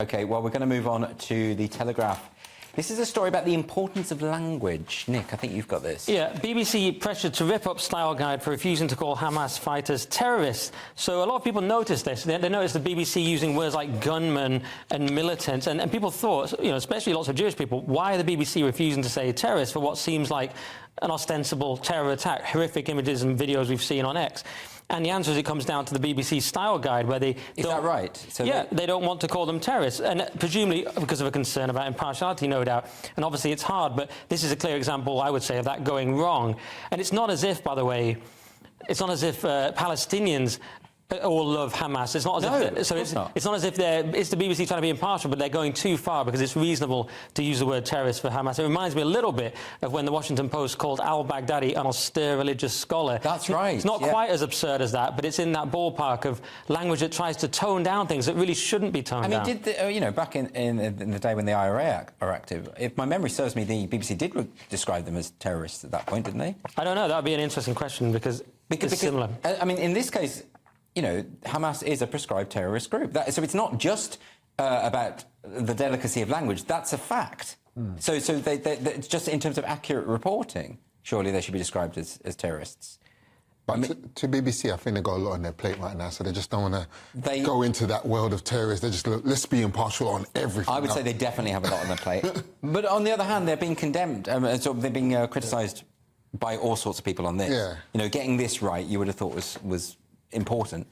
OK, well, we're going to move on to the Telegraph. This is a story about the importance of language. Nick, I think you've got this. Yeah, BBC pressured to rip up style guide for refusing to call Hamas fighters terrorists. So a lot of people noticed this. They noticed the BBC using words like gunman and militant. And people thought, you know, especially lots of Jewish people, why are the BBC refusing to say terrorist for what seems like an ostensible terror attack? Horrific images and videos we've seen on X. And the answer is it comes down to the BBC style guide, where they Is that right? So yeah, they don't want to call them terrorists, and presumably because of a concern about impartiality, no doubt. And obviously it's hard, but this is a clear example, I would say, of that going wrong. And it's not as if, by the way, it's not as if Palestinians all love Hamas. It's not as it's not as if it's the BBC trying to be impartial, but they're going too far because it's reasonable to use the word terrorist for Hamas. It reminds me a little bit of when the Washington Post called al-Baghdadi an austere religious scholar. That's right. It's not quite as absurd as that, but it's in that ballpark of language that tries to tone down things that really shouldn't be toned down. I mean, you know, back in the day when the IRA are active, if my memory serves me, the BBC did describe them as terrorists at that point, didn't they? I don't know. That would be an interesting question because it's similar. I mean, in this case, you know, Hamas is a prescribed terrorist group. So it's not just about the delicacy of language. That's a fact. So it's just in terms of accurate reporting, surely they should be described as terrorists. But I mean, to BBC, I think they've got a lot on their plate right now, so they just don't want to go into that world of terrorists. They just look, let's be impartial on everything. I would say they definitely have a lot on their plate. But on the other hand, they're being condemned. They're being criticised by all sorts of people on this. Yeah. You know, getting this right, you would have thought was important.